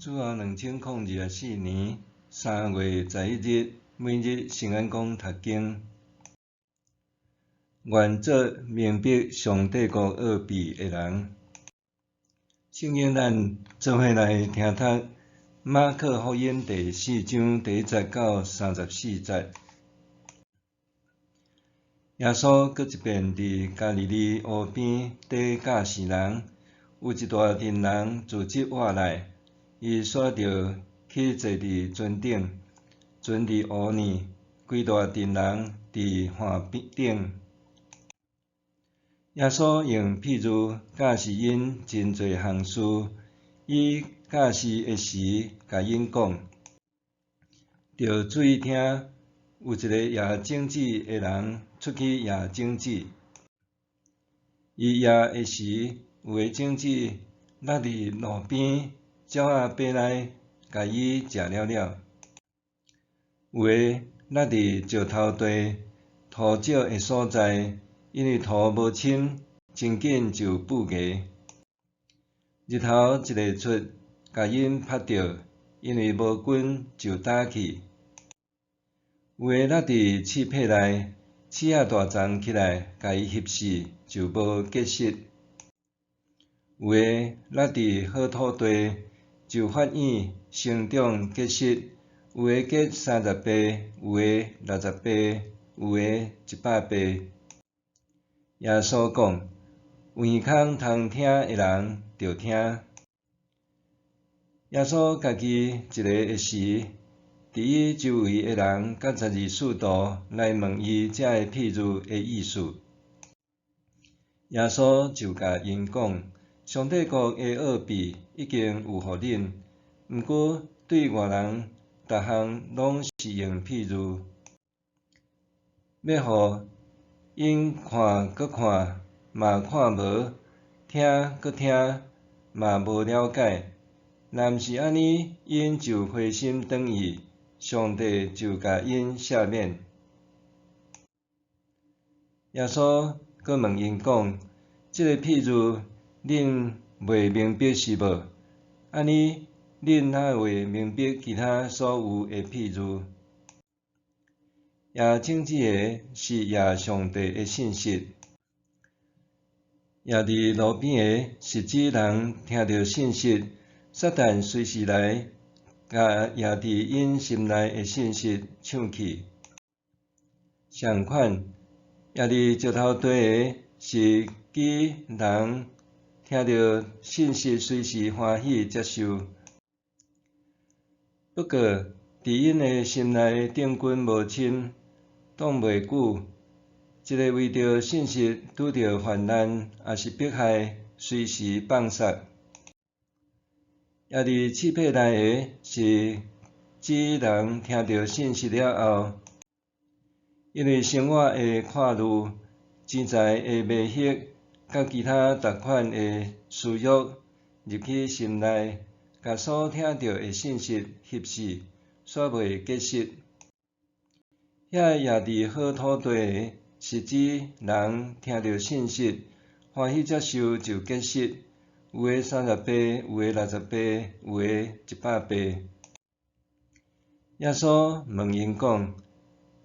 主后2024年3月11日，每日圣安宫读经，愿做明白上帝国奥秘的人。圣经咱做伙来听读马可福音第4章第1节到34节。耶稣搁一遍伫加利利湖边底教示人，有一大群人聚集活来。伊煞着去坐伫船顶，船伫湖呢，规大群人伫岸顶。耶稣用譬喻教示因真侪项事，伊教示的时，甲因讲：着注意听，有一个夜种子的人出去夜种子。伊夜的时，有个种子落伫路边。鸟仔飞来，甲伊食了了。有诶落伫石头地、土少诶所在，因为土无深，真紧就腐芽。日头一日出，甲因拍着，因为无滚就焦去。有诶落伫刺配内，刺仔大丛起来，甲伊翕死，就无结实。有诶落伫好土地，就发芽生长结实，有诶结30倍，有诶60倍，有诶100倍。耶稣讲：有耳孔通听诶人，着听。耶稣家己一个的时，伫伊周围诶人甲12使徒来问伊遮个譬喻诶意思。耶稣就甲因讲：上帝国诶奥秘已经有互恁。毋过，对外人，逐项拢是用譬喻，要互因看搁看，嘛看无；听搁听，嘛无了解。若毋是安尼，因就灰心转意，上帝就甲因赦免。耶稣搁问因讲：即个譬喻，恁袂明白是无？安尼，恁哪会明白其他所有的譬喻？夜种子的是夜上帝的信息，夜伫路边的是指人听到信息，撒旦随时来，甲夜伫因心内的信息抢去。相款，夜伫石头地的是指人听到信息随时欢喜接受。不过，伫因的心内定根无深，挡袂久，一个为着信息拄着患难，也是迫害，随时放煞。夜伫刺配内的是指人听到信息了后，因为生活的看路、钱财的迷惑，甲其他逐款的私欲入去心内，甲所听到的信息翕死，煞袂结实。遐夜伫好土地的，是指人听到信息，欢喜接受就结实，有诶30倍，有诶60倍，有诶100倍。耶稣问因讲：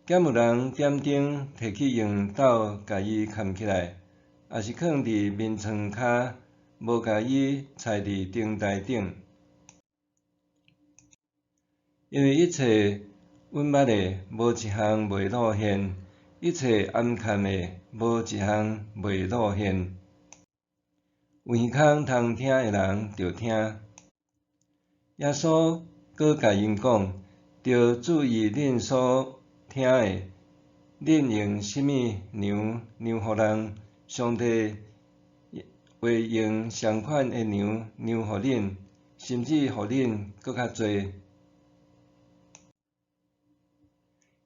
敢有人点灯摕去用斗，甲伊藏起来，还是放伫面床骹，无甲伊插伫灯台顶？因为一切稳捌的，无一项袂露现；一切暗藏的，无一项袂露现。有耳孔通听的人，着听。耶稣搁甲因讲：着注意恁所听的，恁用什么量互人，上帝会用相款的量互恁，甚至互恁搁较侪。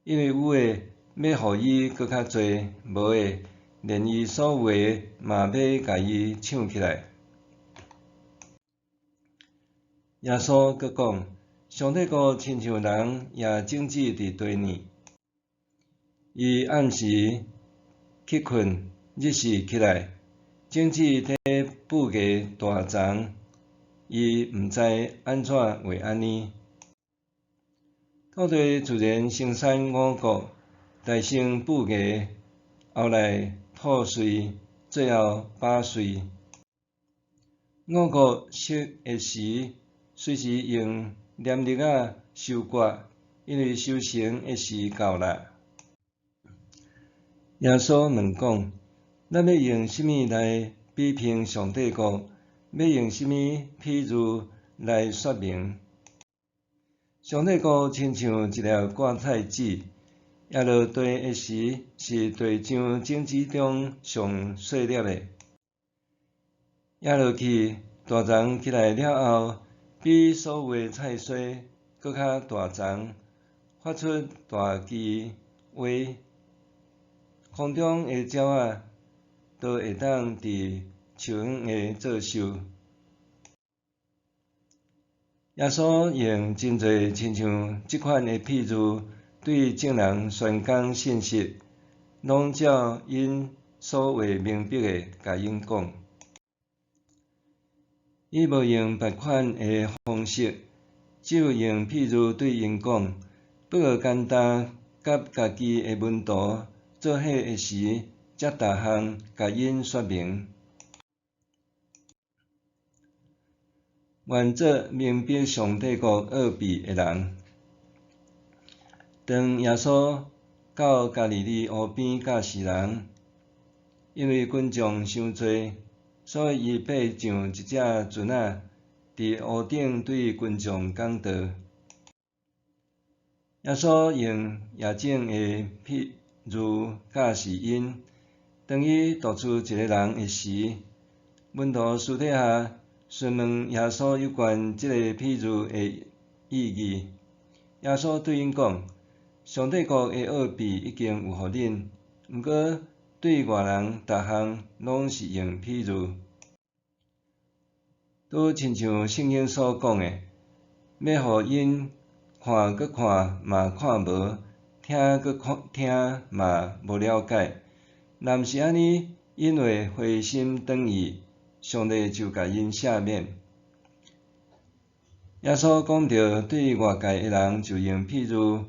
因为有诶要互伊搁较侪，无诶连伊所有诶嘛要甲伊抢起来。耶稣搁讲：上帝国亲像人夜种子伫地里，伊暗时去困，日时起来，种子伫腐芽大丛，伊毋知安怎会安尼。土地自然生产五谷，大成富艺，后来土穗，最后把穗。五谷熟的时，随时用念力仔收割，因为收成的时到啦。耶稣问讲：咱要用什么来比拼上帝国？要用什么譬喻来说明？上帝国亲像一粒芥菜籽，压落地的时是地上种子中上细粒的，压落去大丛起来了后，比所有的菜荽搁较大丛，发出大枝花，空中的鸟仔都会当伫树园下做寿。耶稣用真侪亲像即款的譬喻，对众人宣讲信息，拢照因所画明白的甲因讲。伊无用别款的方式，只有用譬喻对因讲，不过简单甲家己的门徒做伙的时，才逐项甲因说明。愿做明白上帝国奥秘的人。当耶稣到加利利湖边教示人，因为群众伤多，所以伊爬上一只船仔，伫湖顶对群众讲道。耶稣用夜景的譬喻教示因，当伊带出一个人的时，门徒私底下询问耶稣有关即个譬喻的意义。耶稣对因讲：上帝国的奥秘已经有互恁，毋过对外人逐项拢是用譬喻，都亲像圣经所讲的，要互因看搁看嘛看无，听搁听嘛无了解。若毋是安尼，因会灰心转意，上帝就甲因赦免。耶稣讲到对外界的人就用譬喻，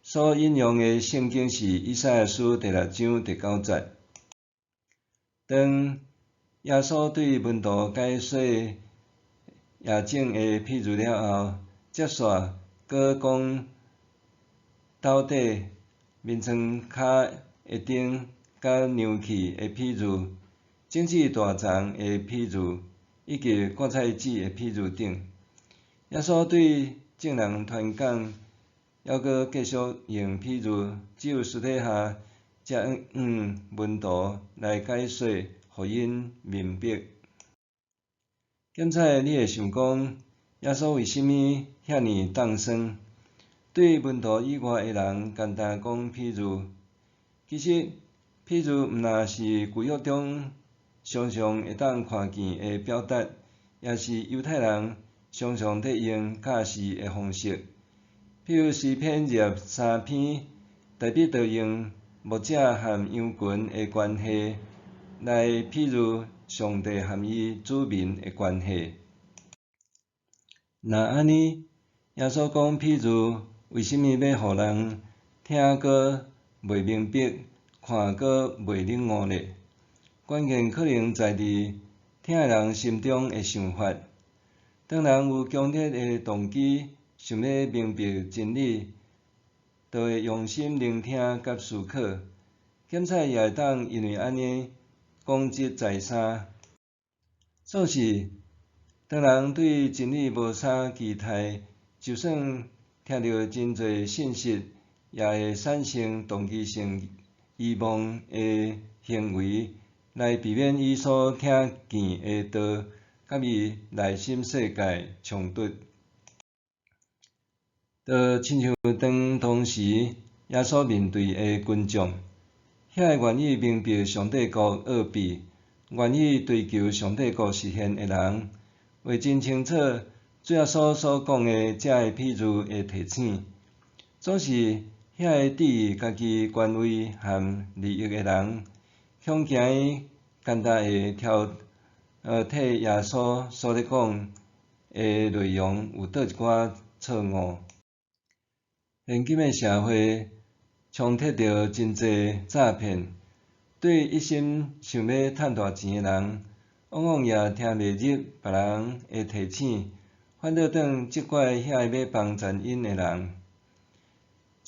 所引用的圣经是以赛亚书第6章第9节。当耶稣对门徒解说夜景的譬喻了后，接续搁讲斗底面床骹下顶甲牛气的譬喻，种子大丛的譬喻，以及芥菜籽的譬喻等。耶稣对众人传讲，还搁继续用譬喻，只有私底下才门徒来解说，互因明白。检采你会想讲，耶稣为什么遐尼重酸？对门徒以外的人简单讲譬喻，其实譬喻毋但是旧约中常常会当看见的表达，也是犹太人常常在用教示的方式。譬如诗篇23篇，大笔就用牧者和羊群的关系来譬喻上帝和伊子民的关系。若安尼，耶稣讲譬喻，为什么要互人听搁袂明白，看搁袂领悟呢？关键可能在伫听的人心中的想法。当人有强烈的动机，想要明白真理，就会用心聆听甲思考。检采也会当因为安尼广积再三。做是，当人对真理无啥期待，就算听到真侪信息，也会产生动机性遗忘的行为，来避免伊所听见的道甲伊内心世界冲突。就亲像当时耶稣面对的群众，遐个愿意明白上帝国奥秘，愿意追求上帝国实现的人，话真清楚，主耶稣所讲的这个譬喻的提醒，总是遐个质疑家己权威和利益的人，恐惊伊简单会替耶稣所咧讲的内容有倒一寡错误。现今的社会充斥着真侪诈骗，对一心想要趁大钱的人，往往也听袂入别人的提醒，反倒转责怪遐个要帮助因的人。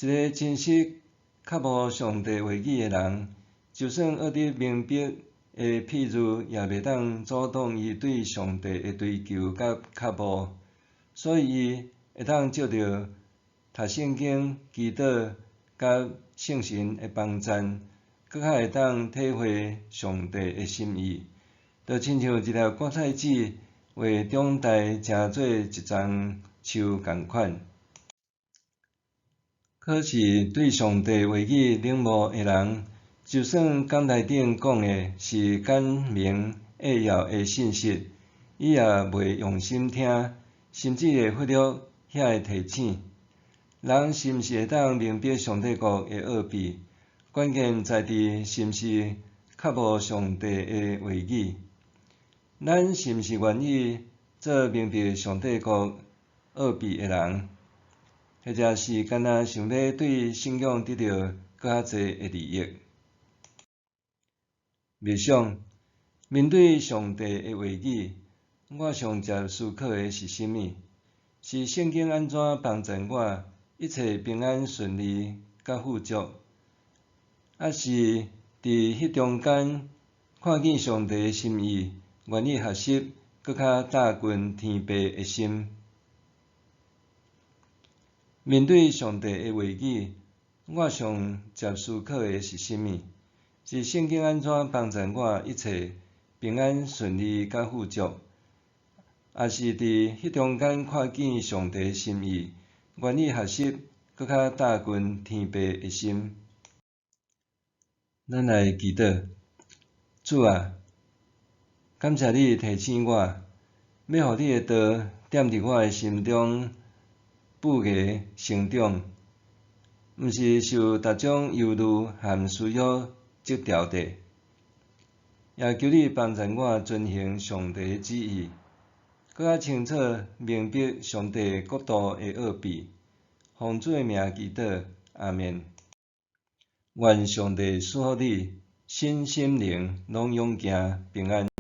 一个真实较无上帝话语的人，就算学得明白的譬喻，也袂当阻挡伊对上帝的追求甲较无，所以伊会当借着读圣经、祈祷甲圣神的帮助，搁较会当体会上帝的心意。就亲像一粒果菜籽为长大成做一丛树共款。可是对上帝话语领悟的人，就算讲内顶讲的是简明扼要的信息，伊也袂用心听，甚至会忽略遐个提醒。人是毋是会当明白上帝国的奥秘？关键在伫是毋是较无上帝的话语。咱是毋是愿意做明白上帝国奥秘的人？或者是干那想要对信仰得到搁较侪的利益？默想，面对上帝的话语，我上接思考的是甚物？是圣经安怎帮助我一切平安顺利甲富足？还是伫迄中间看见上帝的心意，愿意学习搁较大近天父的心？面对上帝的话语，我上接思考的是甚物？是圣经安怎帮助我一切平安顺利甲富足？还是伫迄中间看见上帝的心意，愿意学习搁较大近天父的心？咱来祈祷，主啊，感谢你提醒我，要互你的道踮伫我的心中不芽成长，毋是受逐种忧虑和需要折掉的。也求你帮助我遵行上帝的旨意，搁较清楚明白上帝国度的奥秘。奉主的名祈祷，阿们。愿上帝赐福你，身心灵拢勇行平安。